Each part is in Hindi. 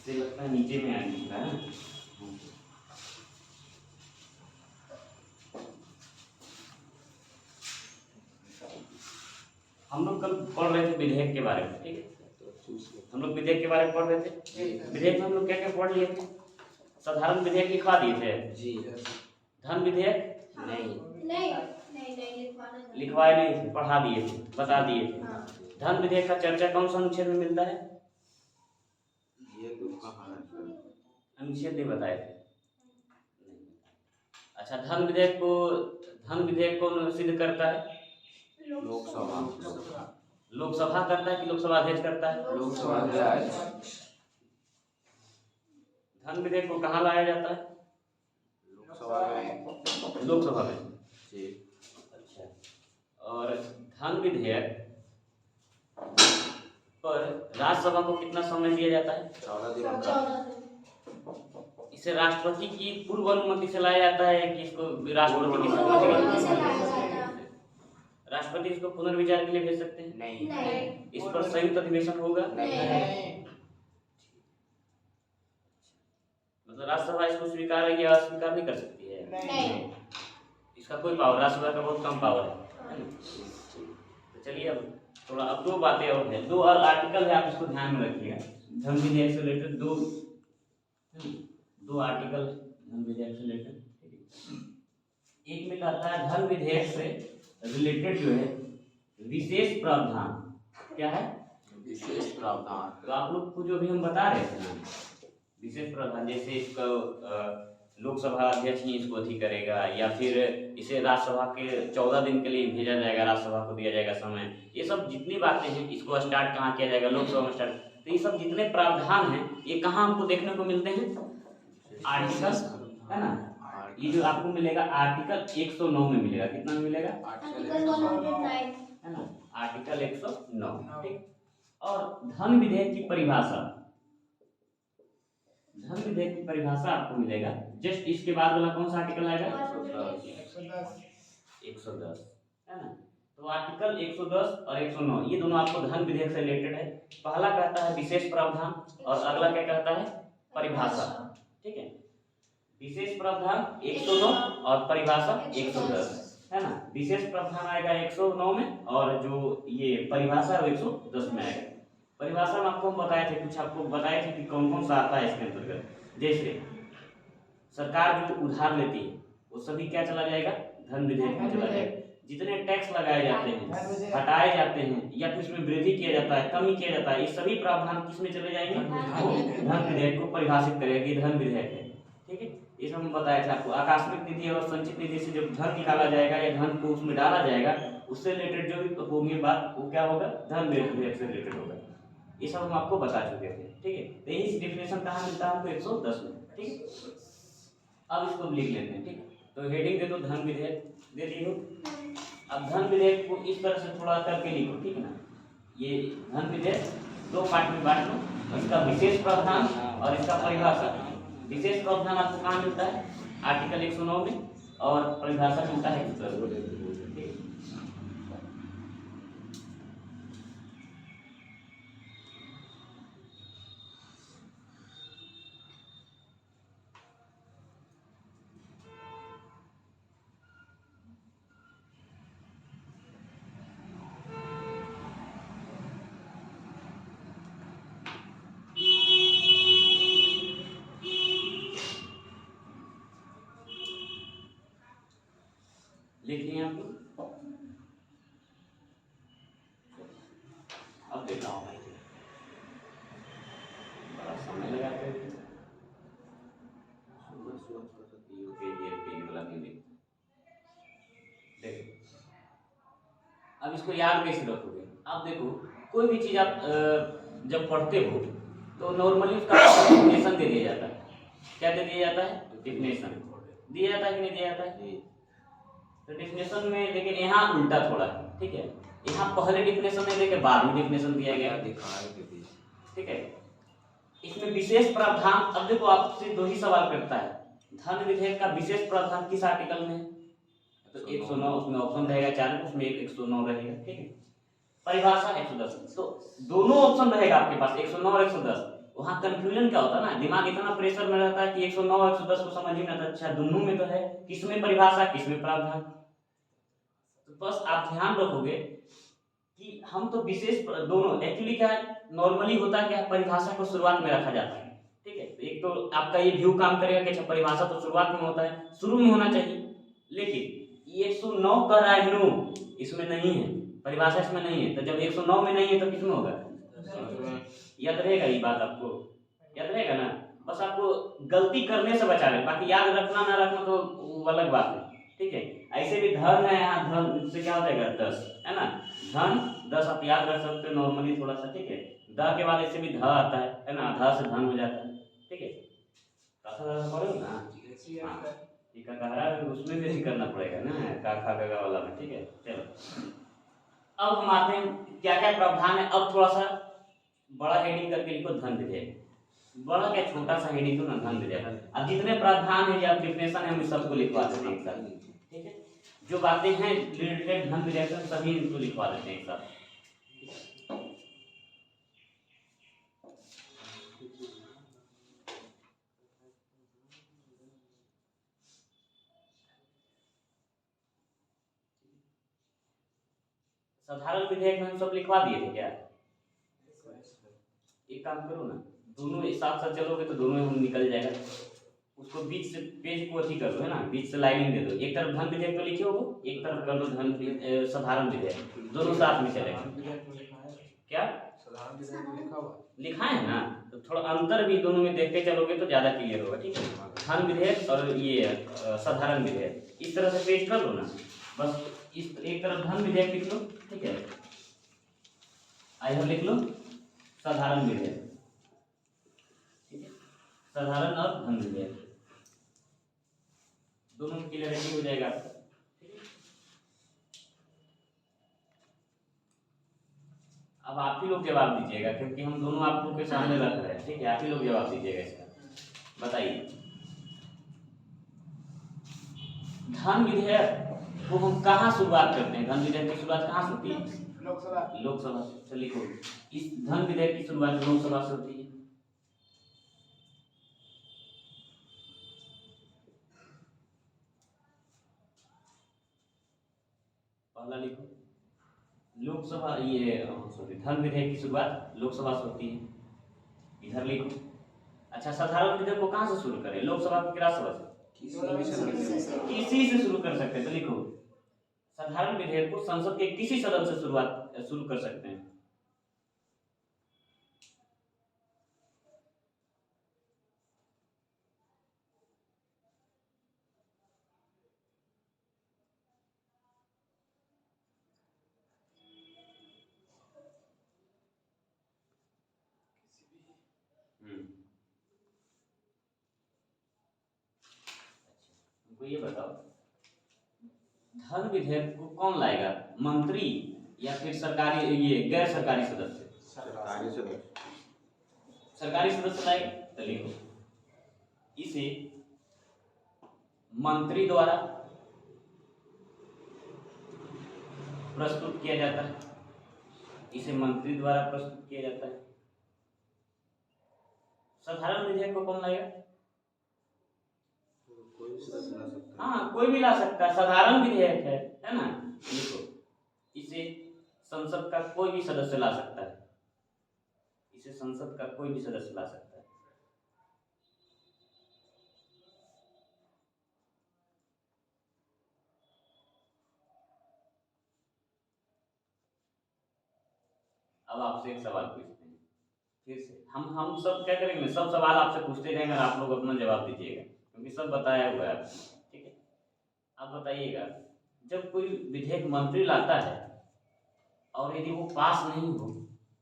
इससे लगता है नीचे में आ गया है। हम लोग कल पढ़ रहे थे विधेयक के बारे में, ठीक है। हम लोग विधेयक के बारे में पढ़ रहे थे। विधेयक में हम लोग क्या क्या पढ़ लिए थे? साधारण विधेयक लिखवा दिए थे जी। धन विधेयक लिखवाए नहीं थे, पढ़ा दिए थे, बता दिए थे। धन विधेयक का चर्चा कौन सा अनुच्छेद में मिलता है? अनुच्छेद नहीं बताए थे। अच्छा, धन विधेयक कौन सिद्ध करता है? लोकसभा करता है कि लोकसभा अध्यक्ष करता है? लोकसभा अध्यक्ष। धन विधेयक को कहाँ लाया जाता है? लोकसभा में जी। अच्छा, और धन विधेयक पर राज्यसभा को कितना समय दिया जाता है? 14 दिन। इसे राष्ट्रपति की पूर्व अनुमति से लाया जाता है कि इसको राष्ट्रपति की राष्ट्रपति इसको पुनर्विचार के लिए भेज सकते हैं? नहीं। इस पर संयुक्त अधिवेशन होगा? नहीं। मतलब राज्यसभा इसको स्वीकार या अस्वीकार नहीं कर सकती है? नहीं। इसका कोई पावर, राज्यसभा का बहुत कम पावर है। तो चलिए अब थोड़ा, अब दो बातें और हैं, दो और आर्टिकल है, आप इसको ध्यान में रखिएगा। धन विधेयक से रिलेटेड दो आर्टिकल धन विधेयक से रिलेटेड। एक में कहता है धन विधेयक से रिलेटेड जो है विशेष प्रावधान। क्या है? विशेष प्रावधान। तो आप लोग को जो भी हम बता रहे थे ना, विशेष प्रावधान, जैसे इसका लोकसभा अध्यक्ष ही इसको अथी करेगा, या फिर इसे राज्यसभा के 14 दिन के लिए भेजा जाएगा, राज्यसभा को दिया जाएगा समय। ये सब जितनी बातें हैं, इसको स्टार्ट कहाँ किया जाएगा? लोकसभा में स्टार्ट। तो ये सब जितने प्रावधान हैं ये कहाँ हमको देखने को मिलते हैं? आर्टिकल, है ना। ये जो आपको मिलेगा आर्टिकल 109 में मिलेगा। कितना में मिलेगा? है ना, आर्टिकल 109, ठीक। और धन विधेयक की परिभाषा, धन विधेयक की परिभाषा आपको मिलेगा जस्ट इसके बाद वाला कौन सा आर्टिकल आएगा? 110, है ना। तो आर्टिकल 110 और 109 ये दोनों आपको धन विधेयक से रिलेटेड है। पहला कहता है विशेष प्रावधान और अगला क्या कहता है? परिभाषा, ठीक है। विशेष प्रावधान 109 और परिभाषा 110, है ना। विशेष प्रावधान आएगा 109 में और जो ये परिभाषा 110 में आएगा। परिभाषा में आपको हम बताए थे, कुछ आपको बताए थे कि कौन कौन सा आता है इसके अंतर्गत। जैसे सरकार जो उधार लेती है वो सभी क्या चला जाएगा? धन विधेयक में चला जाएगा। जितने टैक्स लगाए जाते हैं, हटाए जाते हैं, या फिर उसमें वृद्धि किया जाता है, कमी किया जाता है, ये सभी प्रावधान किसमें चले जाएंगे? धन विधेयक को परिभाषित करेगा कि धन विधेयक है, ठीक है। ये सब हम बताए थे आपको। आकस्मिक निधि और संचित निधि से जब धन निकाला जाएगा या धन को उसमें डाला जाएगा, उससे रिलेटेड जो भी होंगे बात, वो क्या होगा? धन विधेयक से रिलेटेड होगा। ये सब हम आपको बता चुके थे, ठीक है। तो यही डेफिनेशन कहाँ मिलता है हमको? 110 में, ठीक है। अब इसको लिख लेते हैं, ठीक है। तो हेडिंग दे दो धन विधेयक, दे दी हो। अब धन विधेयक को इस तरह से थोड़ा करके लिखो, ठीक है ना। ये धन विधेयक दो पार्ट में बांट लो, इसका विशेष प्रावधान और इसका परिभाषा। विशेष प्रावधान आपको कहाँ मिलता है? आर्टिकल 109 में, और परिभाषा मिलता है 110। लिख लिया आप लोग? अब देखा हूँ भाई, बड़ा समय लगाते हैं। अब इसको याद कैसे रखोगे? आप देखो, कोई भी चीज आप जब पढ़ते हो तो नॉर्मली उसका डेफिनेशन दे दिया जाता है। क्या दे दिया जाता है? डेफिनेशन दिया जाता है कि नहीं दिया जाता है? तो डेफिनेशन में, लेकिन यहाँ उल्टा थोड़ा है, ठीक है। यहाँ पहले डेफिनेशन नहीं देके बाद में डेफिनेशन दिया गया, ठीक है। इसमें विशेष प्रावधान, अब देखो आपसे दो ही सवाल करता है, धन विधेयक का विशेष प्रावधान किस आर्टिकल में? तो 109, उसमें ऑप्शन रहेगा 4, उसमें 109 रहेगा, ठीक है। परिभाषा 110, तो दोनों ऑप्शन रहेगा आपके पास, 109 और 110। वहाँ कंफ्यूजन क्या होता है ना, दिमाग इतना प्रेशर में रहता है कि 109 110 को समझ ही नहीं आता, अच्छा दोनों में तो है, किसमें परिभाषा किसमें प्रावधान। तो बस आप ध्यान रखोगे कि हम तो विशेष दोनों एक्चुअली क्या है, नॉर्मली होता है क्या, परिभाषा को शुरुआत में रखा जाता है, ठीक है। तो एक तो आपका ये व्यू काम करेगा कि अच्छा परिभाषा तो शुरुआत में होता है, शुरू में होना चाहिए, लेकिन ये 109 कह रहा है नो, इसमें नहीं है परिभाषा, इसमें नहीं है, तो जब 109 में नहीं है तो किसमें होगा, याद रहेगा ये बात, आपको याद रहेगा ना। बस आपको गलती करने से बचा रहे, बाकी याद रखना ना रखना तो वो अलग बात है, ठीक है। ऐसे भी धन है, यहाँ धन से क्या हो जाएगा 10, है ना, धन 10 आप याद रख सकते हो नॉर्मली थोड़ा सा, ठीक है। द के बाद ऐसे भी ध आता है ना, ध से धन हो जाता है, ठीक है। पढ़ो ना, हाँ ठीक है, कह रहा है उसमें भी करना पड़ेगा ना, का खा गा वाला में, ठीक है। चलो अब हम आते हैं क्या क्या प्रावधान है, अब थोड़ा सा बड़ा हेडिंग करके लिखो धन विधेयक, बड़ा क्या छोटा सा हेडिंग तो ना धन विधेयक। अब जितने प्रावधान है या डिफिनेशन है हम सबको लिखवा देते हैं एक साथ, ठीक है। जो बातें हैं रिलेटेड धन विधेयक से सभी इनको लिखवा देते हैं एक साथ। साधारण विधेयक में हम सब लिखवा दिए थे क्या, एक काम करो ना, दोनों एक साथ साथ चलोगे तो दोनों हम निकल जाएगा, उसको बीच से पेज को अच्छी कर दो, है ना, बीच से लाइनिंग दे दो, एक तरफ धन विधेयक तो लिखे हो, एक तरफ कर दो धन साधारण विधेयक, दोनों साथ में चलेगा। क्या लिखा है ना, तो थोड़ा अंतर भी दोनों में देखते चलोगे तो ज्यादा क्लियर होगा, ठीक है। धन विधेयक और ये साधारण विधेयक, इस तरह से पेज कर लो ना, बस इस एक तरफ धन विधेयक लिख लो, ठीक है, इधर लिख लो साधारण विधेयक, ठीक है, साधारण और धन विधेयक दोनों में क्लियरिटी हो जाएगा, ठीक है। अब आप ही लोग जवाब दीजिएगा क्योंकि हम दोनों आप लोग के सामने रख रहे हैं, ठीक है, आप ही लोग जवाब दीजिएगा इसका, बताइए। धन विधेयक को हम कहाँ शुरुआत करते हैं, धन विधेयक की शुरुआत कहाँ से होती है, लोकसभा से। तो लिखो इस धन विधेयक की शुरुआत लोकसभा से होती है, पहला लिखो लोकसभा, ये सॉरी धन विधेयक की शुरुआत लोकसभा से होती है, इधर लिखो। अच्छा साधारण विधेयक को कहाँ से शुरू करें, लोकसभा की राज्यसभा से, किसी से शुरू कर सकते हैं, तो लिखो साधारण विधेयक को संसद के किसी सदन से शुरू कर सकते हैं, हमको ये बताओ धन विधेयक को कौन लाएगा, मंत्री या फिर सरकारी ये गैर सरकारी सदस्य, सरकारी सदस्य लाएगा, तो लिखो इसे मंत्री द्वारा प्रस्तुत किया जाता है, इसे मंत्री द्वारा प्रस्तुत किया जाता है। साधारण विधेयक को कौन लाएगा, हाँ कोई भी ला सकता है, साधारण विधेयक है ना, देखो इसे संसद का कोई भी सदस्य ला सकता है, इसे संसद का कोई भी सदस्य ला सकता है। अब आपसे एक सवाल पूछते हैं, फिर से हम सब क्या करेंगे, सब सवाल आपसे पूछते रहेंगे और आप लोग अपना जवाब दीजिएगा क्योंकि सब बताया हुआ है आपको, ठीक है। आप बताइएगा जब कोई विधेयक मंत्री लाता है और यदि वो पास नहीं हो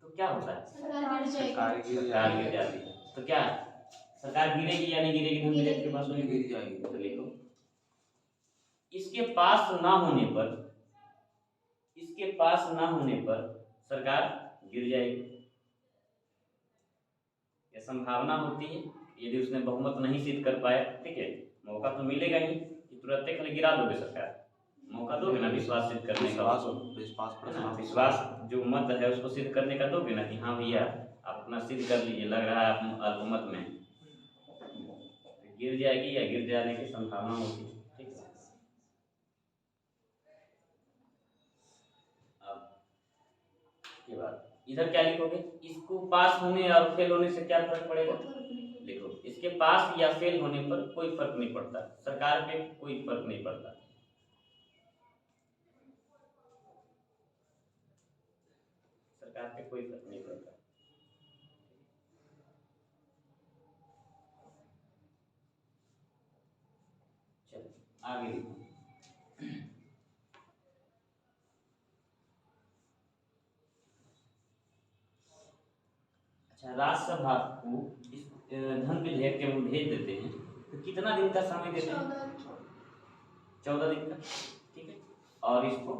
तो क्या होता है, सरकार गिर जाती है, तो क्या सरकार गिरेगी या नहीं गिरेगी, धन विधेयक के पास नहीं गिर जाएगी, तो लिखो इसके पास ना होने पर, इसके पास ना होने पर सरकार गिर जाएगी, यह संभावना होती है यदि उसने बहुमत नहीं सिद्ध कर पाया, ठीक है। मौका तो मिलेगा ही कि तुरंत खाली गिरा दोगे सरकार, मौका दोगे ना विश्वास सिद्ध करने का, विश्वास जो मत है उसको सिद्ध करने का दोगे ना कि हाँ भैया आप आप अपना सिद्ध कर लीजिए, लग रहा है आप अल्पमत में हैं। गिर जाएगी या गिर जाने की संभावना होती है, ठीक है। अब के बाद इधर क्या लिखोगे, इसको पास होने और फेल होने से क्या फर्क पड़ेगा, देखो इसके पास या फेल होने पर कोई फर्क नहीं पड़ता, सरकार पे कोई फर्क नहीं पड़ता। सरकार पे कोई फर्क नहीं पड़ता। चलो आगे देखो। अच्छा, राज्यसभा को इस धन विधेयक के हम भेज देते हैं तो कितना दिन का समय देते हैं, 14 दिन का, ठीक है। और इसको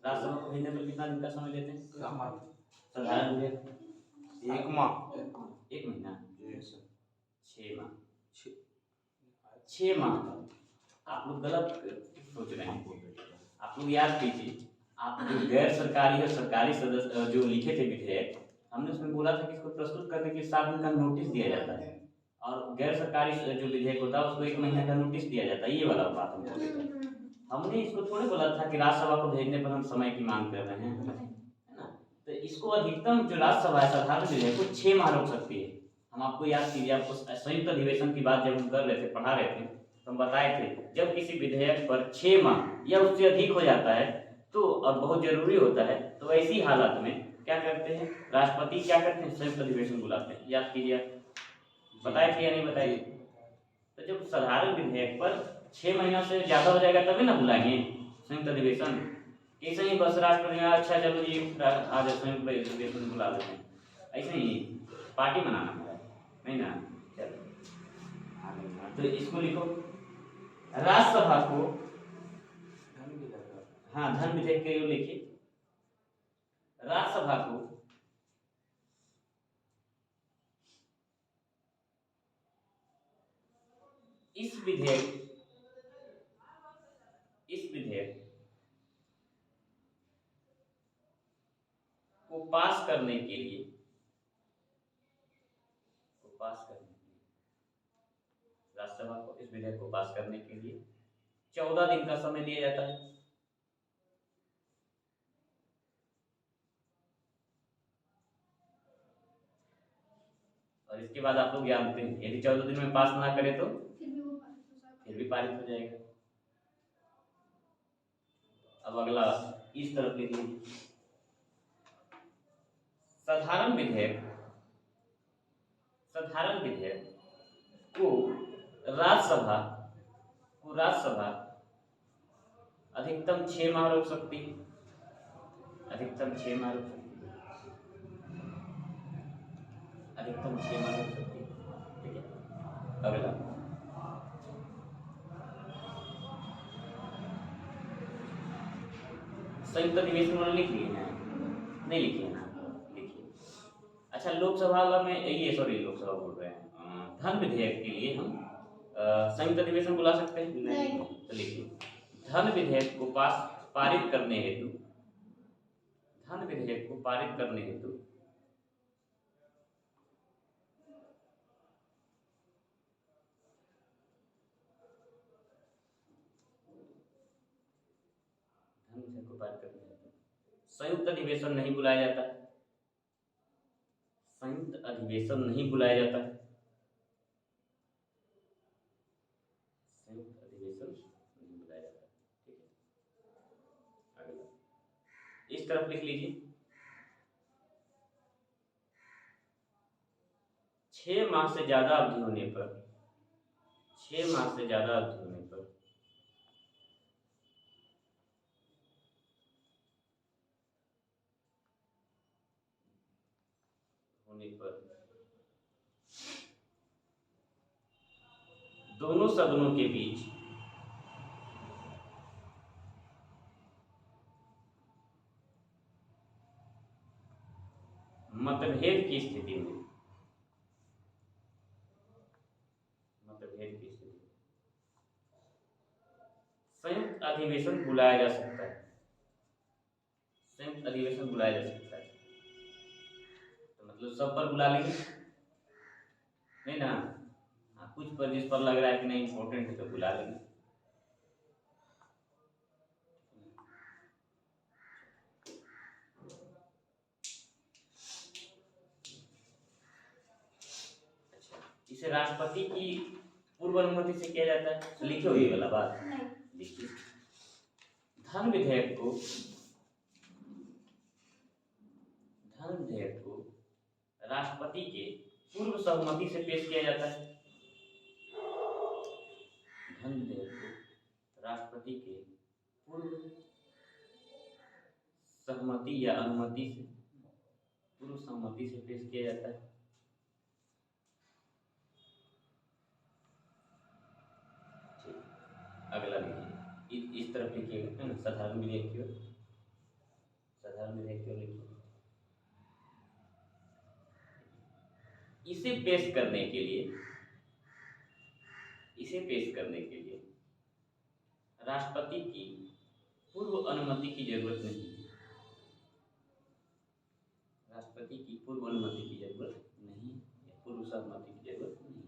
राज्यसभा को भेजने पर कितना दिन का समय देते हैं, साधारण विधेयक 1 माह, 1 महीना, 6 माह, 6 माह। आप लोग गलत सोच रहे हैं। आप लोग याद कीजिए, आप जो गैर सरकारी और सरकारी सदस्य जो लिखे थे विधेयक, हमने उसमें बोला था कि इसको प्रस्तुत करने के 7 दिन का नोटिस दिया जाता है, और गैर सरकारी जो विधेयक होता है उसको 1 महीने का नोटिस दिया जाता है। ये वाला बात हम बोले थे। हमने इसको थोड़े बोला था कि राज्यसभा को भेजने पर हम समय की मांग कर रहे हैं, है ना। तो इसको अधिकतम जो राज्यसभा है साधारण विधेयक को 6 माह रोक सकती है। हम आपको याद कीजिए, आपको संयुक्त अधिवेशन की बात जब हम कर रहे थे, पढ़ा रहे थे, तो हम बताए थे जब किसी विधेयक पर 6 माह या उससे अधिक हो जाता है तो और बहुत जरूरी होता है, तो ऐसी हालत में क्या करते हैं, राष्ट्रपति क्या करते हैं, संयुक्त अधिवेशन बुलाते हैं। याद कीजिए, बताए थे या नहीं बताए। तो जब साधारण विधेयक पर 6 महीना से ज्यादा हो जाएगा तभी ना बुलाएंगे संयुक्त अधिवेशन। ऐसे ही बस राष्ट्रपति अच्छा चलो जी आज संयुक्त अधिवेशन बुला लेते हैं, ऐसे ही पार्टी मनाना है, नहीं ना। चलो तो इसको लिखो, राज्यसभा को, हाँ धन विधेयक के लिए लिखिए, राज्यसभा को इस विधेयक को पास करने के लिए राज्यसभा को इस विधेयक को पास करने के लिए 14 दिन का समय दिया जाता है। और इसके बाद आप लोग जानते हैं यदि 14 दिन में पास ना करे तो फिर भी पारित हो जाएगा। अब अगला इस तरफ लिख लीजिए, साधारण विधेयक को राज्यसभा अधिकतम 6 माह रोक सकती है, अधिकतम 6 माह रोक सकती है, ठीक है। अगला संयुक्त अधिवेशन वाला लिख लिए हैं, नहीं लिखे हैं ना, लिखिए। अच्छा, लोकसभा में ये लोकसभा बोल रहे हैं, धन विधेयक के लिए हम संयुक्त अधिवेशन बुला सकते हैं, नहीं। तो लिखिए, धन विधेयक को पारित करने हेतु संयुक्त अधिवेशन नहीं बुलाया जाता है, ठीक है। अगला इस तरफ लिख लीजिए, 6 माह से ज्यादा अवधि होने पर दोनों सदनों के बीच मतभेद की स्थिति में संयुक्त अधिवेशन बुलाया जा सकता है, तो मतलब सब पर बुला लेंगे, नहीं ना? हाँ, कुछ पर जिस पर लग रहा है कि नहीं इम्पोर्टेंट है तो बुला लेंगे। अच्छा, इसे राष्ट्रपति की पूर्व अनुमति से किया जाता है, तो लिखिए ये वाला बात, लिखिए धन विधेयक को राष्ट्रपति के पूर्व सहमति से पेश किया जाता है। धन विधेयक को राष्ट्रपति के पूर्व सहमति या अनुमति से, पूर्व सहमति से पेश किया जाता है। अगला लिखिए, इस तरफ लिखिएगा, है ना? साधारण विधेयक की ओर, साधारण विधेयक की ओर लिखिए। इसे पेश करने के लिए राष्ट्रपति की पूर्व अनुमति की जरूरत नहीं है। राष्ट्रपति की पूर्व अनुमति की जरूरत नहीं है, या पूर्व सहमति की जरूरत नहीं है।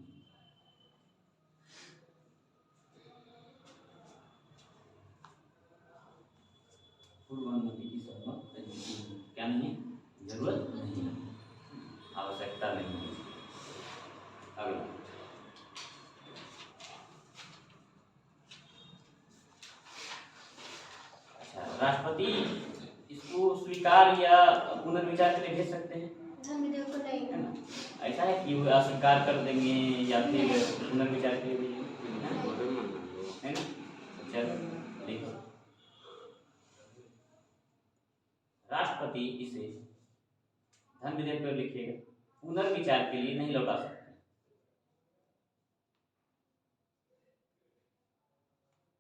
पूर्व अनुमति की सहमत क्या नहीं है? जरूरत नहीं है, आवश्यकता नहीं है। अगला, अच्छा, राष्ट्रपति इसको स्वीकार या पुनर्विचार के लिए भेज सकते हैं, है ना? ऐसा है कि वो अस्वीकार कर देंगे या फिर पुनर्विचार के लिए भेजेंगे, है ना? चलो देखो, राष्ट्रपति इसे धन विधेयक पर लिखिएगा, पुनर्विचार के लिए नहीं लौटा सकते,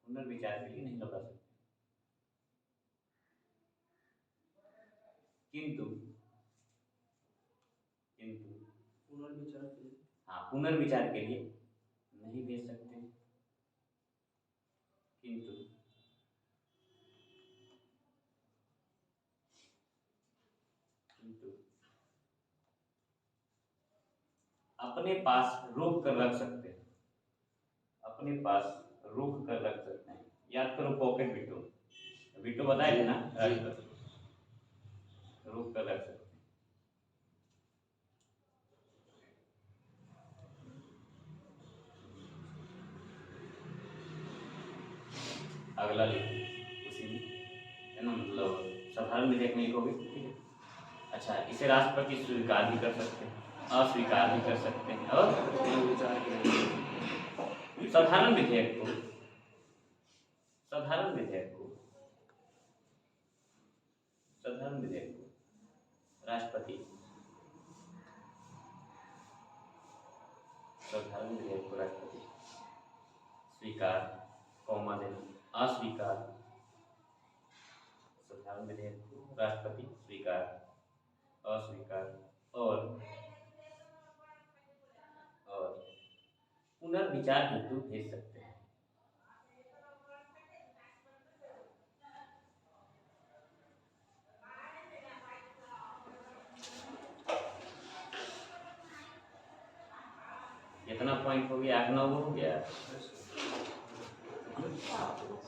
पुनर्विचार के लिए नहीं लौटा सकते, किंतु पुनर्विचार के लिए, हाँ, पुनर्विचार के लिए नहीं भेज सकते, किंतु अपने पास रोक कर रख सकते हैं, अपने पास रोक कर रख सकते हैं। याद करो पॉकेट वीटो, वीटो बताए थे ना, रोक कर रख सकते हैं। अगला लिखो उसी में, है ना? मतलब साधारण विधेयक में लिखोगे, ठीक है? अच्छा, इसे राष्ट्रपति स्वीकार भी कर सकते हैं, अस्वीकार भी कर सकते हैं, और साधारण विधेयक को राष्ट्रपति स्वीकार, कॉमा देना, अस्वीकार, साधारण विधेयक को राष्ट्रपति स्वीकार, अस्वीकार और पुनर्विचार हेतु भेज सकते हैं। कितना पॉइंट हो गया? 8-9 हो गया,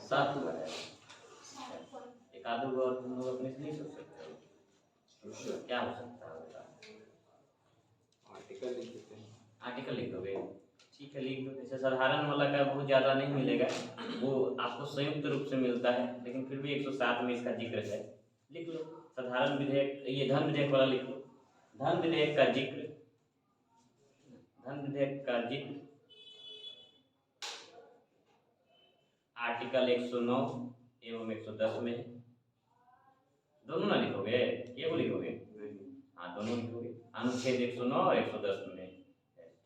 7 हुआ है। एक आधे को और तुम लोग अपने से नहीं सोच सकते हो, क्या हो सकता है? आर्टिकल लिख देते हैं, आर्टिकल लिख दोगे, ठीक है, लिख दो। जैसे साधारण वाला का बहुत ज़्यादा नहीं मिलेगा, वो आपको संयुक्त रूप से मिलता है, लेकिन फिर भी 107 में इसका जिक्र है, लिख लो। साधारण विधेयक, ये धन विधेयक वाला लिख लो, धन विधेयक का जिक्र, आर्टिकल 109 एवं 110 में। दोनों ना लिखोगे, ये वो लिखोगे? हाँ, दोनों लिखोगे। अनुच्छेद 109 और 110 में है,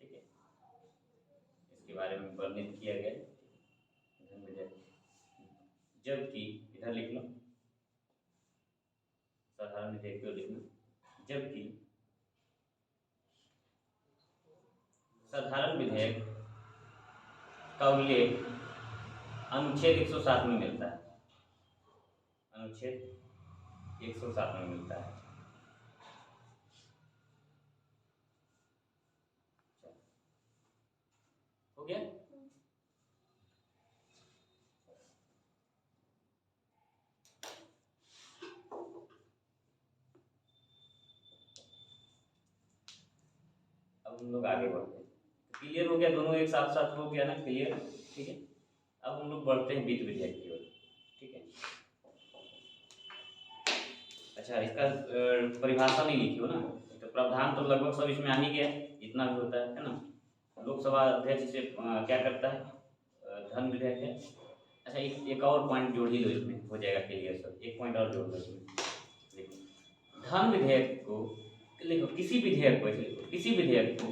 ठीक है? इसके बारे में वर्णित किया गया धन विधेयक। जबकि इधर लिख लो, साधारण विधेयक को लिखना, जबकि साधारण विधेयक का उल्लेख अनुच्छेद 107 में मिलता है, अनुच्छेद 107 में मिलता है। हम लोग आगे बढ़ते हैं। क्लियर हो गया, दोनों एक साथ साथ हो गया ना क्लियर, ठीक है। अब हम लोग बढ़ते हैं वित्त विधेयक की ओर, ठीक है। अच्छा, इसका परिभाषा नहीं लिखी हो ना, तो प्रावधान तो लगभग सब इसमें आ ही गया, इतना भी होता है ना। लोकसभा अध्यक्ष इसे क्या करता है, धन विधेयक है। अच्छा, एक और पॉइंट जोड़ ही लो, इसमें हो जाएगा क्लियर सर, एक पॉइंट और जोड़ लो इसमें। देखो धन विधेयक को लिखो, किसी विधेयक को ऐसे लिखो, किसी विधेयक को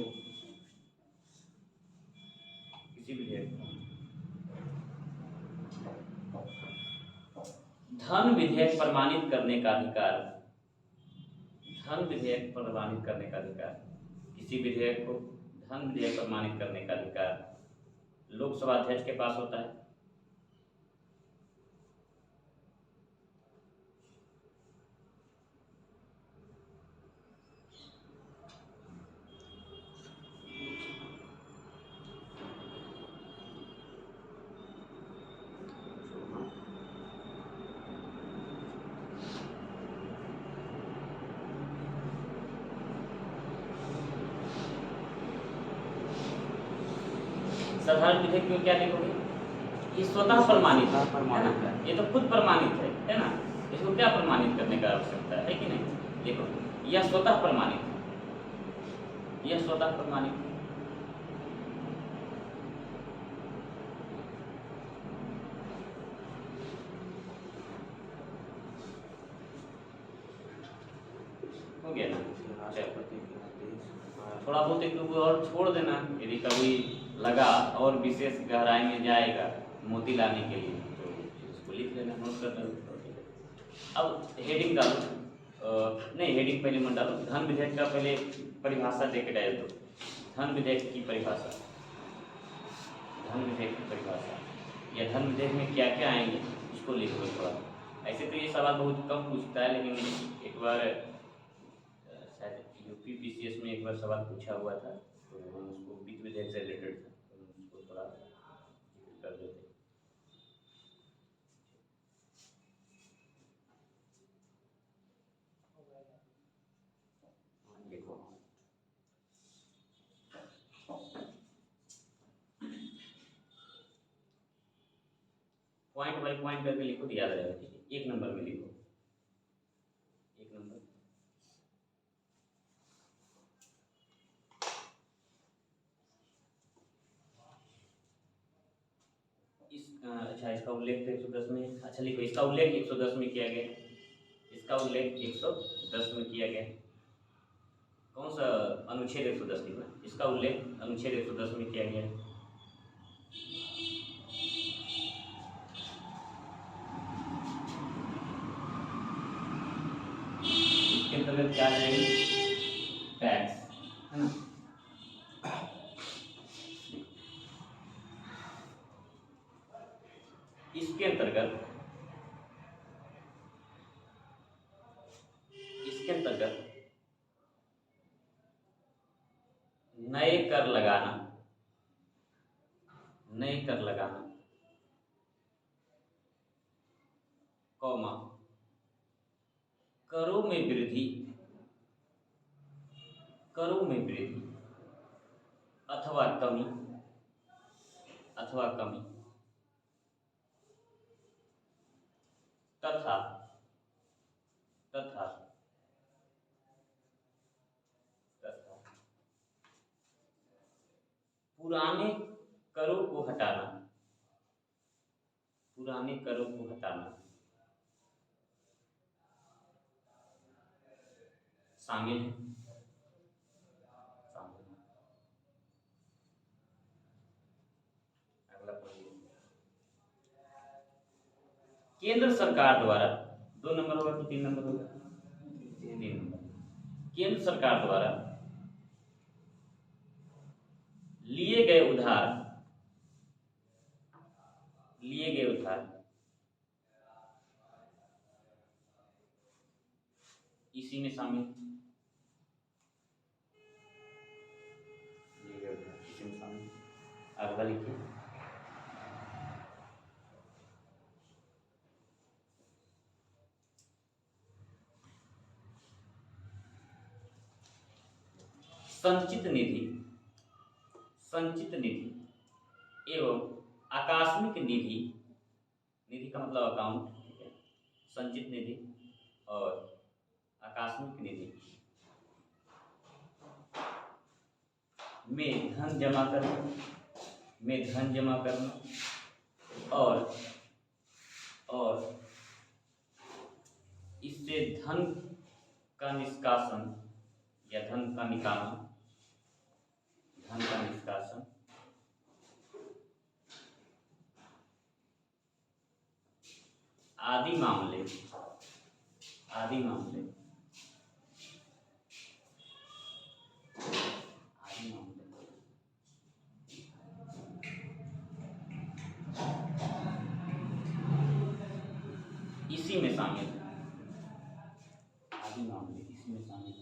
धन विधेयक प्रमाणित करने का अधिकार, धन विधेयक प्रमाणित करने का अधिकार, किसी विधेयक को धन विधेयक प्रमाणित करने का अधिकार लोकसभा अध्यक्ष के पास होता है। साधारण विधेयक क्यों क्या लिखोगे, ये स्वतः प्रमाणित है, ये तो खुद प्रमाणित है ना, इसको क्या प्रमाणित करने का आवश्यकता है कि नहीं। देखो यह स्वतः प्रमाणित है, यह स्वतः प्रमाणित है। हो गया ना, थोड़ा बहुत एक और छोड़ देना, यदि कभी लगा और विशेष गहराई में जाएगा मोती लाने के लिए तो इसको लिख लेना, नोट कर लेना। अब हेडिंग डालो, नहीं हेडिंग पहले मत डालो, धन विधेयक का पहले परिभाषा देके डाल दो। धन विधेयक की परिभाषा, धन विधेयक की परिभाषा या धन विधेयक में क्या क्या आएंगे इसको लिख लो थोड़ा। ऐसे तो ये सवाल बहुत कम पूछता है, लेकिन एक बार शायद यूपी पीसीएस में एक बार सवाल पूछा हुआ था, तो हम उसको वित्त विधेयक से रिलेटेड था, तो हम उसको थोड़ा जिक्र कर देते। देखो पॉइंट बाई पॉइंट करके लिखो तो याद रहेगा, ठीक है। एक नंबर में लिखो, एक नंबर इस अच्छा, इसका उल्लेख तो 110 में, अच्छा लिखो इसका उल्लेख 110 में किया गया, इसका उल्लेख 110 में किया गया। कौन सा अनुच्छेद 110 लिखना, इसका उल्लेख अनुच्छेद 110 में किया गया। इसके अंतर्गत क्या रहेगी, टैक्स, है ना। इसके अंतर्गत, इसके अंतर्गत नए कर लगाना, नए कर लगाना, कौमा करों में वृद्धि, करों में वृद्धि अथवा कमी, अथवा कमी तथा, तथा तथा पुराने करों को हटाना, पुराने करों को हटाना शामिल है, शामिल है। अगला पॉइंट, केंद्र सरकार द्वारा, 2 नंबर होगा कि 3 नंबर होगा, 3 नंबर, केंद्र सरकार द्वारा लिए गए उधार, लिए गए उधार इसी में शामिल, लिए गए उधार इसी में शामिल। अगला लिखिए, संचित निधि, संचित निधि एवं आकस्मिक निधि, निधि का मतलब अकाउंट, ठीक है, संचित निधि और आकस्मिक निधि में धन जमा करना, में धन जमा करना और इससे धन का निष्कासन या धन का निकालन, धन का निष्कासन आदि मामले, आदि मामले, आदि मामले इसी में शामिल है, आदि मामले इसी में शामिल है।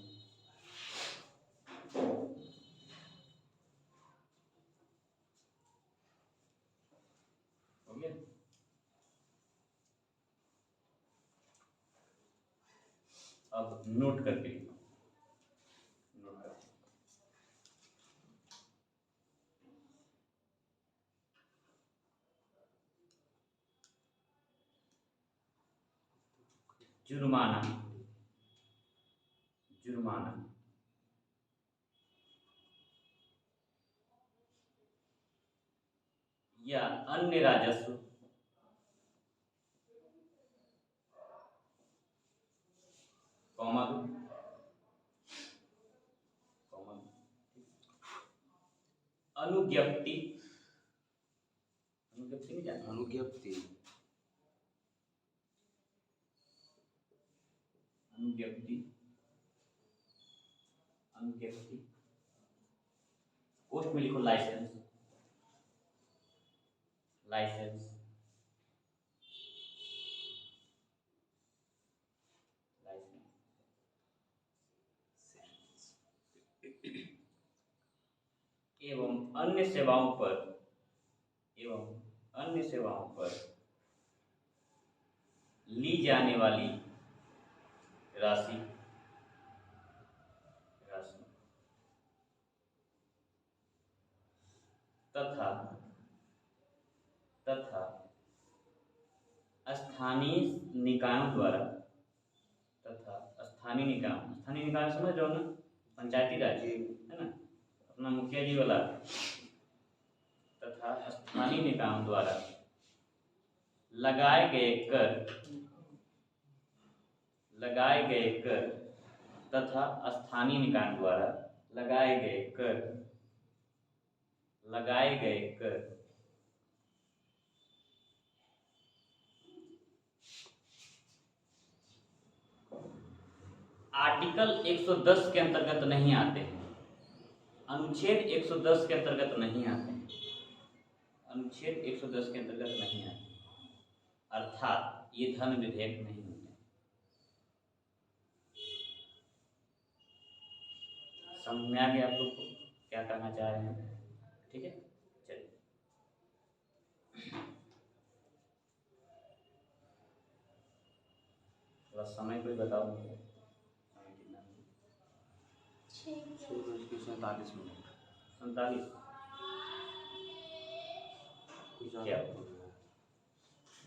हो गया? अब नोट करके लिखो, नोट करके जुर्माना, जुर्माना या अन्य राजस्व कॉमा अनुज्ञप्ति, अनुज्ञप्ति नहीं जानते? अनुज्ञप्ति, अनुज्ञप्ति, अनुज्ञप्ति पोस्ट में लिखो लाइसेंस, लाइसेंस, एवं अन्य सेवाओं पर, एवं अन्य सेवाओं पर ली जाने वाली राशि, राशि तथा तथा स्थानीय निकायों द्वारा, तथा स्थानीय निकाय, स्थानीय निकाय समझ रहे हो ना, पंचायती राज है ना, अपना मुखिया जी वाला, तथा स्थानीय निकायों द्वारा लगाए गए कर, लगाए गए कर तथा स्थानीय निकायों द्वारा लगाए गए कर, लगाए गए कर आर्टिकल 110 के अंतर्गत नहीं आते हैं, अनुच्छेद 110 के अंतर्गत नहीं आते हैं, अनुच्छेद 110 के अंतर्गत नहीं आते, अर्थात ये धन विधेयक नहीं होते। समझ में आ गया आप लोग को क्या कहना चाह रहे हैं? ठीक है, चलिए थोड़ा समय कोई बताओ मुझे, समय कितना है? 6:47 47 क्या?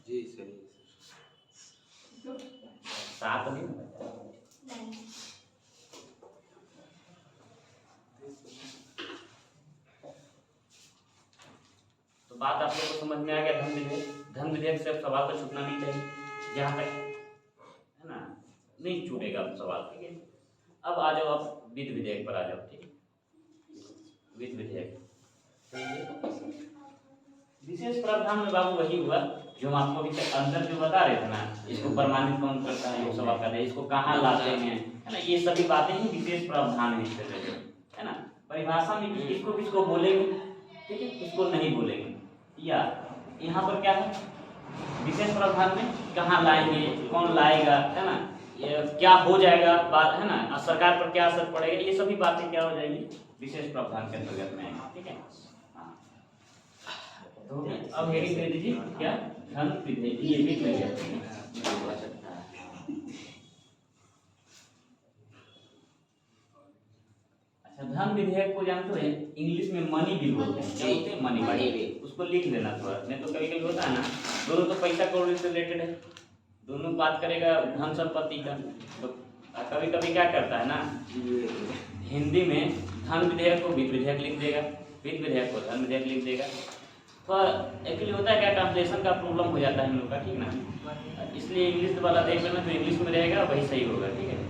जी सही है 7 नहीं बचा? तो बात आप लोगों को समझ में आ गया। धन विधेयक, धन विधेयक से अब सवाल तो छूटना नहीं चाहिए, जहाँ तक है ना, नहीं छूटेगा सवाल। ठीक है, अब आ जाओ आप वित्त विधेयक पर आ जाओ। ठीक है, वित्त विधेयक विशेष प्रावधान में बाबू वही हुआ जो हम आपको अभी तक अंदर जो बता रहे थे ना, इसको प्रमाणित कौन करता है, लोकसभा का है, इसको कहाँ लाते हैं, है ना, ये सभी बातें ही विशेष प्रावधान है इससे रिलेटेड, है ना। परिभाषा में किसको किसको बोलेंगे, ठीक है, किसको नहीं बोलेंगे, या यहाँ पर क्या है विशेष प्रावधान में कहाँ लाएंगे, कौन लाएगा, है ना, ये क्या हो जाएगा बात, है ना, सरकार पर क्या असर पड़ेगा, ये सभी बातें क्या हो जाएंगी विशेष प्रावधान के अंतर्गत में आएंगी। ठीक है, तो अब हेडिंग दे दीजिए क्या, धन विधेयक, ये लिख लीजिए। अच्छा धन विधेयक को जानते हैं, इंग्लिश में मनी बिल बोलते हैं। क्या बोलते हैं? Money bill. उसको लिख लेना थोड़ा, नहीं तो कभी कभी होता है ना, दोनों तो पैसा कौड़ी से रिलेटेड है, दोनों बात करेगा धन संपत्ति का, तो कभी कभी क्या करता है ना, हिंदी में धन विधेयक को वित्त विधेयक लिख देगा, वित्त विधेयक को धन विधेयक लिख देगा। थोड़ा एक्चुअली होता है क्या, ट्रांसलेशन का प्रॉब्लम हो जाता है हम लोग का, ठीक ना, इसलिए इंग्लिश वाला देख लेना, जो इंग्लिश में रहेगा वही सही होगा, ठीक है।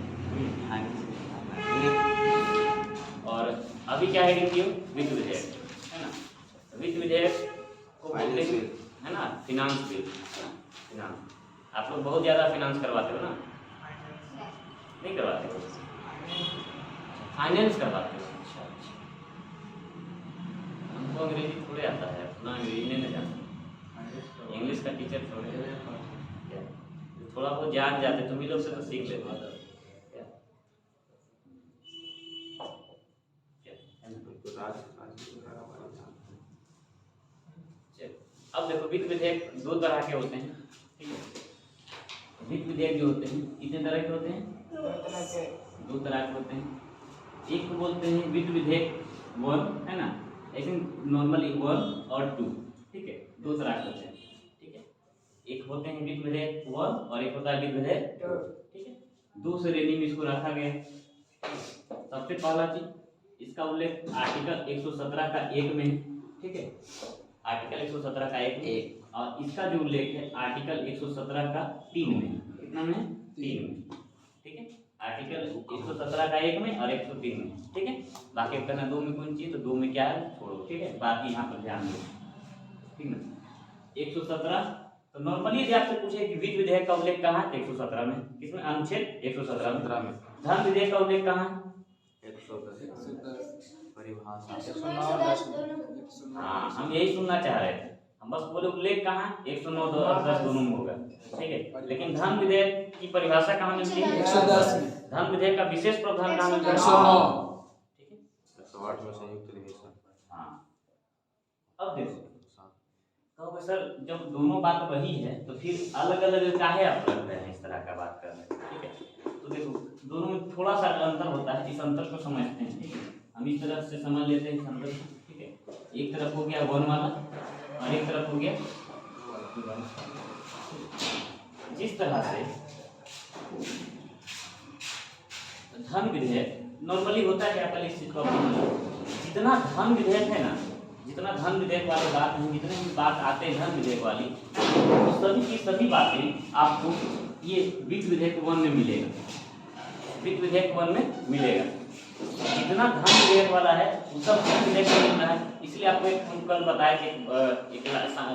और अभी क्या है कि वित्त विधेयक है ना, वित्त विधेयक को बोलते हैं है ना फिनांस बिल। फिनांस, आप लोग बहुत ज़्यादा फिनांस करवाते हो ना? नहीं करवाते हो? फाइनेंस करवाते हो? अच्छा अच्छा, हमको अंग्रेजी थोड़े आता है, अपना अंग्रेजी नहीं जानते, इंग्लिश का टीचर थोड़े, थोड़ा बहुत जान जाते, तुम ही लोग से तो सीख लेते। अब देखो वित्त विधेयक दो तरह के होते हैं, ठीक है। वित्त विधेयक जो होते हैं कितने तरह के होते हैं? दो तरह के होते हैं। एक को बोलते हैं वित्त विधेयक 1 है ना, ऐसे नॉर्मली 1 और 2, ठीक है, दो तरह के होते हैं, ठीक है। एक होते हैं वित्त विधेयक 1 और एक होता है वित्त विधेयक 2, ठीक है। दो श्रेणी में इसको रखा गया। सबसे पहला चीज, इसका उल्लेख आर्टिकल 117 का 1 में, ठीक है, आर्टिकल 117 का 1, और इसका जो उल्लेख है आर्टिकल 117 का 3 में। कितना में? 3 में, ठीक है। आर्टिकल 117 का 1 में और 103 में, ठीक है। बाकी करना 2 में कौन चीज, तो 2 में क्या है छोड़ो, ठीक है, बाकी यहाँ पर ध्यान दो, ठीक ना। 117 तो नॉर्मली यदि आपसे पूछे कि वित्त विधेयक का उल्लेख कहाँ है, 117 में। किसमें? अनुच्छेद 117 में। धन विधेयक का उल्लेख कहाँ है? 110 परिभाषा। हाँ, हम यही सुनना चाह रहे थे, हम बस बोले उल्लेख कहाँ है, 109 और 10 दोनों में होगा, ठीक है। लेकिन धन विधेयक की परिभाषा कहाँ मिलती है? 110 में। धन विधेयक का विशेष प्रावधान कहाँ मिलता है? 109, ठीक है, 108 में संयुक्त निवेशन। हाँ, अब देखो कहोगे सर जब दोनों बात वही है तो फिर अलग अलग काहे आप कर रहे हैं, इस तरह का बात कर रहे हैं, ठीक है। तो देखो दोनों में थोड़ा सा अंतर होता है, इस अंतर को समझते हैं, ठीक है। हम इस तरफ से समझ लेते हैं इस अंतर को, ठीक है। एक तरफ हो गया 1 वाला और एक तरफ हो गया 2 वाला। जिस तरह से धन विधेयक नॉर्मली होता है क्या, पहले इस चीज को जितना धन विधेयक है ना, जितना धन विधेयक वाली बात है, जितने भी बात आते हैं धन विधेयक वाली, तो सभी की सभी बातें आपको ये वित्त विधेयक 1 में मिलेगा, वित्त विधेयक 1 में मिलेगा। जितना धन विधेयक वाला है वो सब धन विधेयक में मिल रहा है। इसलिए आपको एक कल बताया कि एक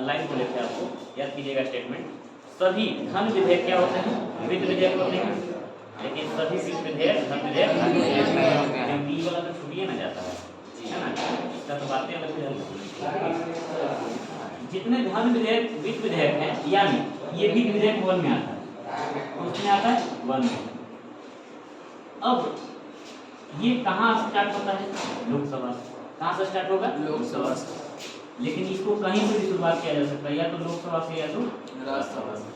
लाइन बोले थे, आपको याद कीजिएगा स्टेटमेंट, सभी धन विधेयक क्या होते हैं, वित्त विधेयक होते हैं, लेकिन सभी वित्त विधेयक धन विधेयक क्योंकि वाला तो छूटिए ना जाता है ना, इसका तो बातें अलग है। जितने धन विधेयक वित्त विधेयक हैं, यानी ये वित्त विधेयक 1 में आता है, उसमें आता है 1 में। अब ये कहाँ स्टार्ट होता है? लोकसभा से। कहाँ से स्टार्ट होगा? लोकसभा से। लेकिन इसको कहीं से भी शुरुआत किया जा सकता है, या तो लोकसभा से या तो राज्यसभा से।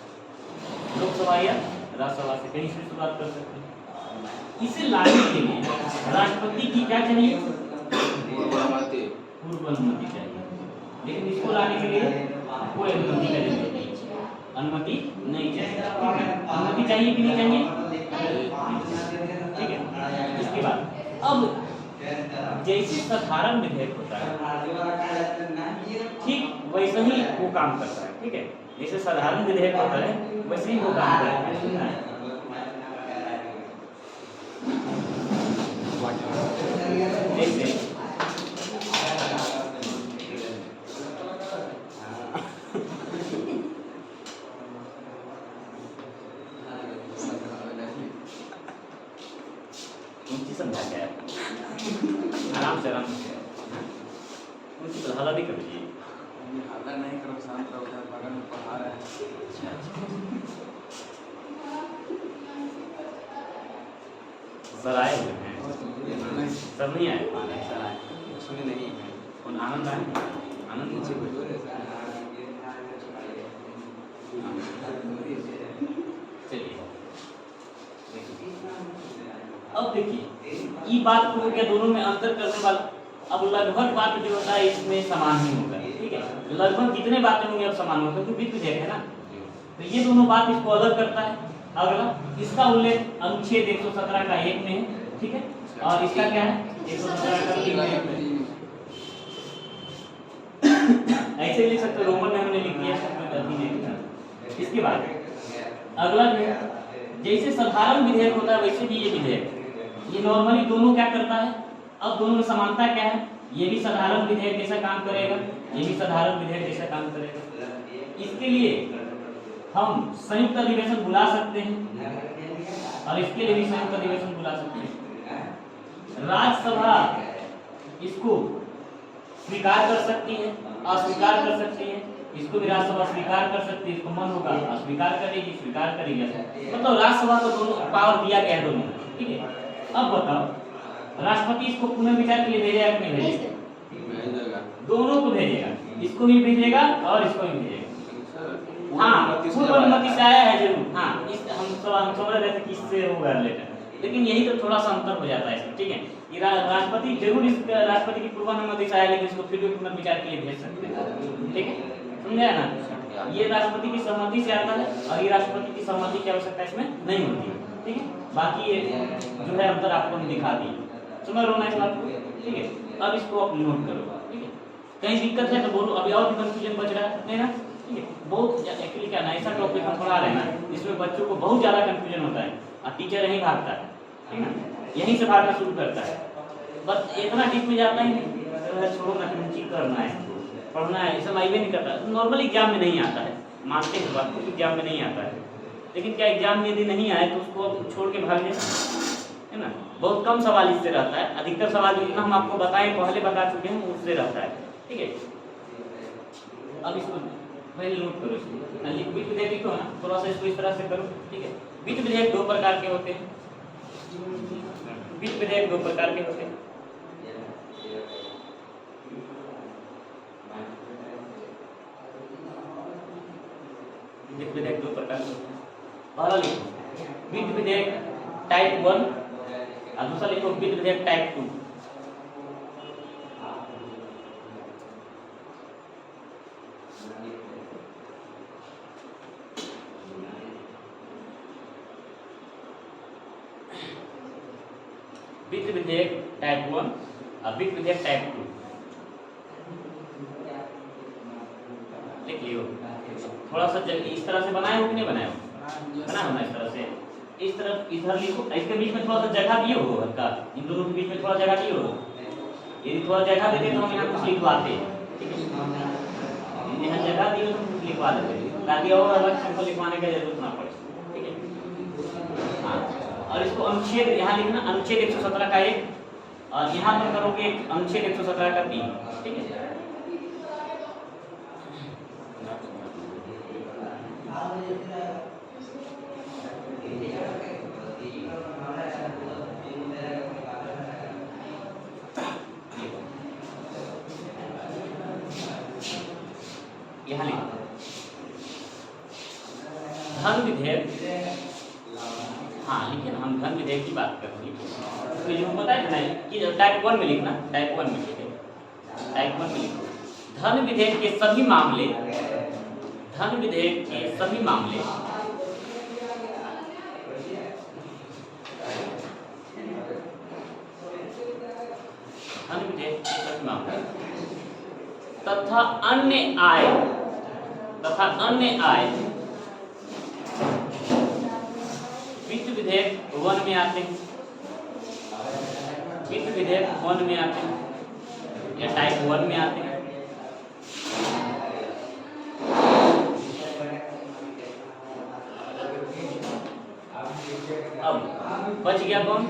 लोकसभा या राज्यसभा से कहीं से शुरुआत कर सकते हैं। इसे लाने के लिए राष्ट्रपति की क्या चाहिए? पूर्व अनुमति चाहिए। लेकिन इसको लाने के लिए कोई अनुमति का जरूरत नहीं, अनुमति नहीं चाहिए। अनुमति चाहिए कि नहीं चाहिए? ठीक है। इसके बाद अब जैसे साधारण विधेयक होता है ठीक वैसे ही वो काम करता है, ठीक है। जैसे साधारण विधेयक होता है वैसे ही वो काम करता है। जैसे समझा क्या है, आराम से कुछ हल्ला भी कर दीजिए। हल्ला नहीं करो, शांत रहो, उधर बगल में पढ़ा रहे हैं। सर आए हुए हैं? सर नहीं आए? सर आए, सुने नहीं है। कौन? आनंद आए? आनंद नीचे कोई चलिए अब देखिए ये बात तो हो गया दोनों में अंतर करने वाला। अब लगभग बात जो होता है इसमें समान ही होगा, ठीक है, लगभग जितने बातें होंगी अब समान होगा क्योंकि वित्त विधेयक है ना। तो ये दोनों बात इसको अलग करता है। अगला इसका उल्लेख अनुच्छेद 117 का 1 में है, ठीक है, और इसका क्या है 117 का 3 में है। ऐसे लिख सकते रोमन में हमने लिख दिया है। इसके बाद अगला जो है जैसे साधारण विधेयक होता है वैसे भी ये विधेयक, ये नॉर्मली दोनों क्या करता है, अब दोनों में समानता क्या है, ये भी साधारण विधेयक जैसा काम करेगा, ये भी साधारण विधेयक जैसा काम करेगा। इसके लिए हम संयुक्त अधिवेशन बुला सकते हैं और इसके लिए भी संयुक्त अधिवेशन बुला सकते हैं। राज्यसभा इसको स्वीकार कर सकती है, अस्वीकार कर सकती है, इसको भी राज्यसभा स्वीकार कर सकती है, इसको मन होगा अस्वीकार करेगी, स्वीकार करेगी, मतलब राज्यसभा को दोनों पावर दिया गया है दोनों, ठीक है। अब बताओ राष्ट्रपति इसको पुनर्विचार के लिए भेजेगा कि नहीं भेजेगा? दोनों को भेजेगा, इसको भी भेजेगा और इसको भी भेजेगा। हाँ पूर्व अनुमति से आया है जरूर, हाँ इस हम समझ रहे थे कि इससे होगा रिलेटेड, लेकिन यही तो थोड़ा सा अंतर हो जाता है इसमें, ठीक है। ये राष्ट्रपति जरूर इस राष्ट्रपति की पूर्व अनुमति से आया लेकिन इसको फिर भी पुनर्विचार के लिए भेज सकते हैं, ठीक है, समझा ना। ये राष्ट्रपति की सहमति से आता है और ये राष्ट्रपति की सहमति की आवश्यकता इसमें नहीं होती है, ठीक है। बाकी ये जो है अंतर आपको हम दिखा दिए, समझ लो ना इस बात को, ठीक है। अब इसको आप नोट करो, ठीक है, कहीं दिक्कत है तो बोलो, अभी और भी कंफ्यूजन बच रहा है ना, ठीक है। बहुत एक्चुअली क्या ना ऐसा टॉपिक हम पढ़ा रहे हैं ना इसमें बच्चों को बहुत ज्यादा कंफ्यूजन होता है और टीचर यहीं भागता है, ठीक है, यहीं से भागना शुरू करता है, बस इतना डीप में जाता ही नहीं, छोड़ो ना कि करना है पढ़ना है, ये समझ में नहीं करता, नॉर्मल एग्जाम में नहीं आता है, मानते हैं बात को एग्जाम में नहीं आता है, लेकिन क्या एग्जाम में यदि नहीं आए तो उसको छोड़ के भाग जाए, है ना। बहुत कम सवाल इससे रहता है, अधिकतर सवाल जितना हम आपको बताएं पहले बता चुके हैं उससे रहता है, ठीक है। अब इसको पहले नोट करो, इसको वित्त विधेयक लिखो ना, थोड़ा सा इसको इस तरह से करो, ठीक है। वित्त विधेयक दो प्रकार के होते हैं, वित्त विधेयक दो प्रकार के होते हैं, वित्त विधेयक दो प्रकार के होते हैं। पहला लिखो वित्त विधेयक टाइप 1 और दूसरा लिखो वित्त विधेयक टाइप 2। वित्त विधेयक टाइप 1 और वित्त विधेयक टाइप 2 लिख लियो। थोड़ा सा इस तरह से बनाए हो कि नहीं बनाए हो, बना हो ना इस तरह से, इस तरफ इधर लिखो, इसके बीच में थोड़ा सा जगह दिए हो हल्का, इन दोनों के बीच में थोड़ा जगह दिए हो, यदि थोड़ा जगह देते तो हम यहाँ कुछ लिखवाते, ठीक है, यहाँ जगह दिए तो कुछ लिखवा देते ताकि और अलग से लिखवाने की जरूरत ना पड़े, ठीक है। हाँ और इसको अनुच्छेद यहाँ लिखना, अनुच्छेद 117 का 1 और यहाँ पर करोगे अनुच्छेद 117 का 3, ठीक है। यहाँ लिखो धन विधेयक, हाँ लिखिए ना, हम धन विधेयक की बात कर रहे हैं, तो जो पता है ना कि टाइप 1 में लिखना, टाइप 1 में लिखे, टाइप 1 में लिखो धन विधेयक के सभी मामले, धन विधेयक के सभी मामले धन विधेयक के सभी मामले तथा अन्य आय वित्त विधेयक 1 में आते हैं, वित्त विधेयक 1 में आते हैं या टाइप 1 में आते हैं। अब बच गया कौन,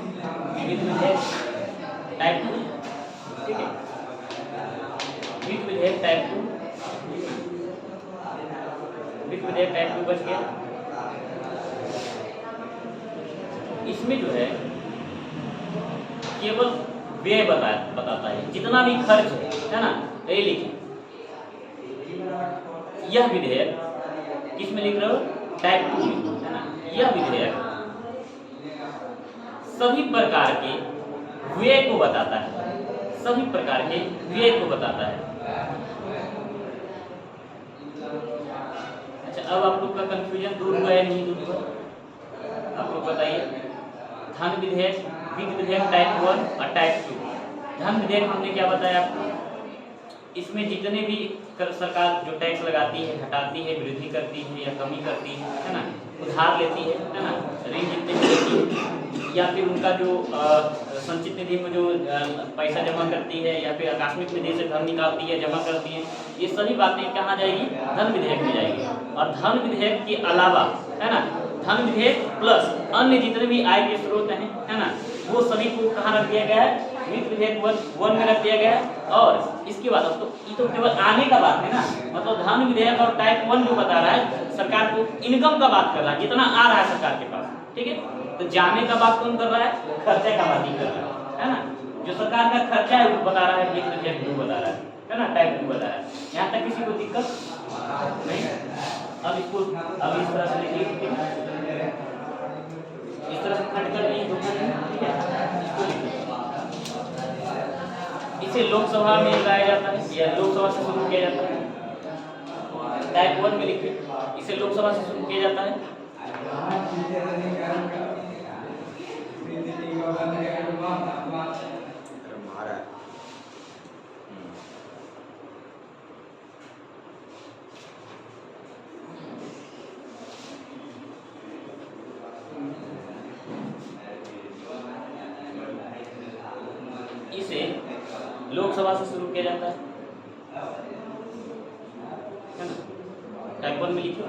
वित्त विधेयक टाइप 2, ठीक है, वित्त विधेयक टाइप 2, वित्त विधेयक टाइप 2 बच गया। इसमें जो है केवल व्यय बताता है, जितना भी खर्च है ना, ये लिखिए यह विधेयक किसमें लिख रहे हो, टाइप 2 में, है ना। यह विधेयक सभी प्रकार के व्यय को बताता है, सभी प्रकार के व्यय को बताता है। अच्छा, अब आप लोग का कंफ्यूजन दूर हुआ है नहीं दूर हुआ? आप लोग बताइए। धन विधेयक, वित्त विधेयक टाइप 1 और टाइप 2। धन विधेयक हमने क्या बताया आपको? इसमें जितने भी सरकार जो टैक्स लगाती है, हटाती है, वृद्धि करती है या कमी करती है ना, उधार लेती है ना, ऋण जितने भी लेती है, या फिर उनका जो संचित निधि में जो पैसा जमा करती है, या फिर आकस्मिक निधि से धन निकालती है, जमा करती है, ये सभी बातें कहाँ जाएगी? धन विधेयक में जाएगी। और धन विधेयक के अलावा है ना, धन विधेयक प्लस अन्य जितने भी आय के स्रोत हैं है ना, वो सभी को कहाँ रख दिया गया है? वित्त विधेयक 1 में रख दिया गया है। और इसके बाद अब तो ये तो केवल आने का बात है ना, मतलब धन विधेयक और टाइप 1 जो बता रहा है सरकार को इनकम का बात कर रहा है, जितना आ रहा है सरकार के पास, ठीक है। तो जाने का बात कौन कर रहा है? खर्चे का बात ही कर रहा है ना। जो सरकार का खर्चा है वो बता रहा है, वित्त विधेयक 2 बता रहा है ना, टाइप 2 बता रहा है। यहाँ तक किसी को दिक्कत नहीं? अब इसको अब इस तरह से लिखिए, इस तरह से खंड कर लिए, ठीक है। इसको लिखिए, इसे लोकसभा में लाया जाता है या लोकसभा से शुरू किया जाता है। टाइप 1 में लिखिए, इसे लोकसभा से शुरू किया जाता है। इसे लोकसभा से शुरू किया जाता है ना। टाइप 1 में लिखो,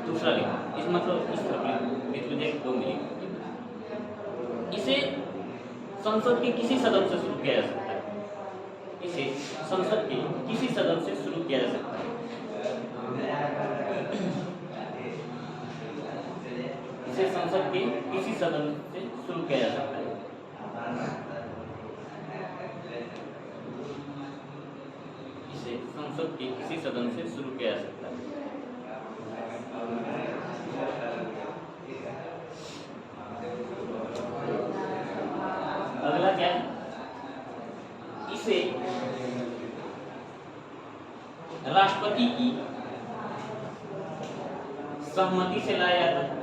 दूसरा लिखो, इस मतलब इस तरफ लिखो, वित्त विधेयक 2 में लिखो। इसे संसद के किसी सदन से शुरू किया जा सकता है, इसे संसद के किसी सदन से शुरू किया जा सकता है। इसे संसद के किसी सदन से शुरू किया जा सकता है। इसे संसद के किसी सदन से शुरू किया जा सकता है। अगला क्या है? इसे राष्ट्रपति की सहमति से लाया जाता है।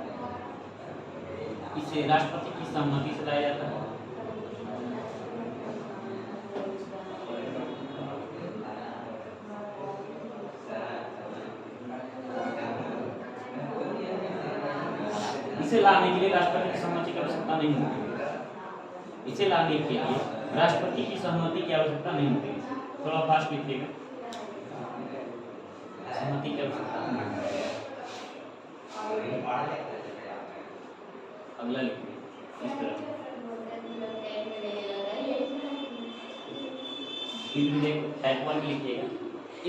इसे राष्ट्रपति की सहमति से लाया जाता है। इसे लाने के लिए राष्ट्रपति की सहमति की आवश्यकता नहीं होती। इसे लाने के लिए राष्ट्रपति की सहमति की आवश्यकता नहीं होती। थोड़ा फास्ट लिखिएगा, सहमति की आवश्यकता नहीं होती। अगला लिखिए इस तरह, टाइप 1 लिखिएगा।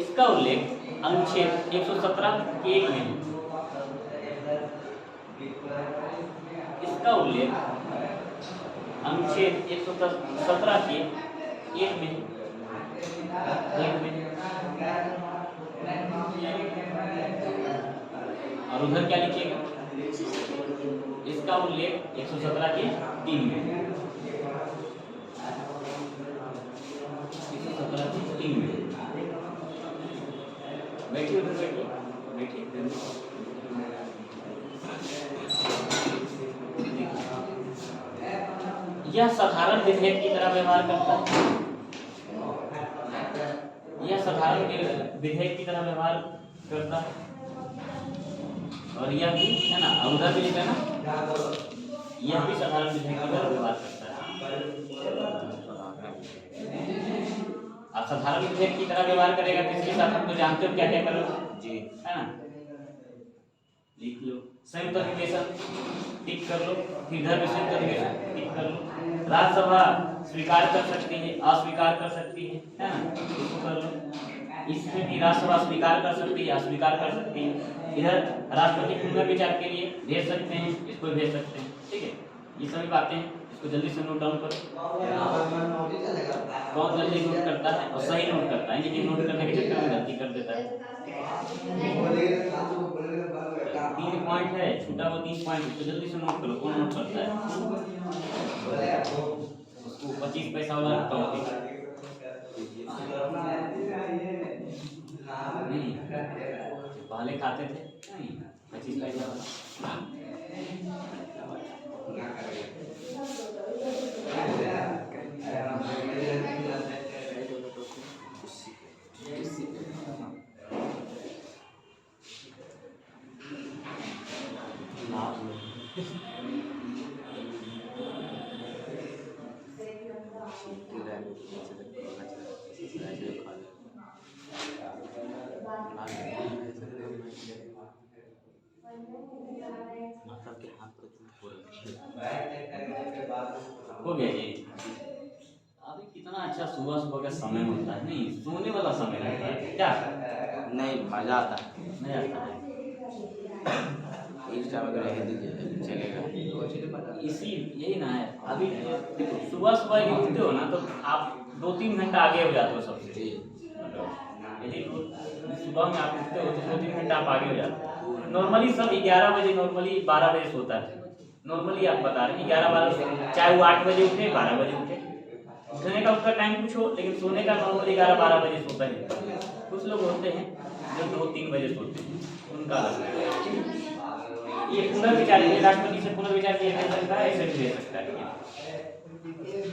इसका उल्लेख अनुच्छेद 117 के 1 में है। इसका उल्लेख अनुच्छेद 117 के 1 में और उधर क्या लिखिएगा? इसका उल्लेख 117 के 3 में, 117 के 3 में। बैठिए उधर, बैठिए बैठिए। यह साधारण विधेयक की तरह व्यवहार करता है। यह साधारण विधेयक की तरह व्यवहार करता है। और यह भी है ना, उधर भी लिखा ना, यह भी साधारण विधेयक की तरह व्यवहार करता है। आप साधारण विधेयक की तरह व्यवहार करेगा तो इसके साथ हम तो जानते हो क्या क्या करोगे जी, है ना। लिख लो संयुक्त अधिवेशन, टिक कर लो, फिर इधर भी संयुक्त अधिवेशन टिक कर लो। राज्यसभा स्वीकार कर सकती है, अस्वीकार कर सकती है ना, इसको कर लो। इसमें भी राज्यसभा स्वीकार कर सकती है, अस्वीकार कर सकती है। इधर राष्ट्रपति पुनर्विचार के लिए भेज सकते हैं, इसको भेज सकते हैं, ठीक है। ये सभी बातें इसको जल्दी से नोट डाउन करो। कौन जल्दी नोट करता है और सही नोट करता है, लेकिन नोट करने के चक्कर में गलती कर देता है। 3 पॉइंट है, छूटा हुआ 3 पॉइंट, तो जल्दी से नोट करो, कौन नोट करता है? उसको 25 पैसा वाला रखता हूँ नहीं, पहले खाते थे नहीं 25 पैसा वाला। हो गया जी। अभी कितना अच्छा सुबह सुबह का समय होता है, नहीं सोने वाला समय रहता है क्या? नहीं मजा आता है, नहीं आता है। इंस्टा वगैरह है दीजिए चलेगा। इसी यही ना है, अभी देखो सुबह सुबह उठते हो ना तो आप 2-3 घंटा आगे हो जाते हो सबसे। यदि सुबह में आप उठते हो तो 2-3 घंटा आप आगे हो जाते हो। नॉर्मली सब 11 बजे, नॉर्मली 12 बजे सोता है। नॉर्मली आप बता रहे हैं 11-12, चाहे वो 8 बजे उठे 12 बजे उठे, उठने का उसका टाइम कुछ हो, लेकिन सोने का नॉर्मली 11-12 बजे सोता है। कुछ लोग होते हैं जो 2-3 बजे सोते हैं, उनका ये पुनर्विचार, ये राष्ट्रपति से पुनर्विचार किया जा सकता है, ऐसे भी दे सकता है।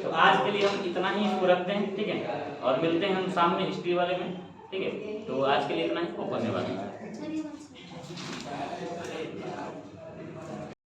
तो आज के लिए हम इतना ही इसको रखते हैं, ठीक है, और मिलते हैं हम सामने हिस्ट्री वाले में, ठीक है। तो आज के लिए इतना ही, धन्यवाद।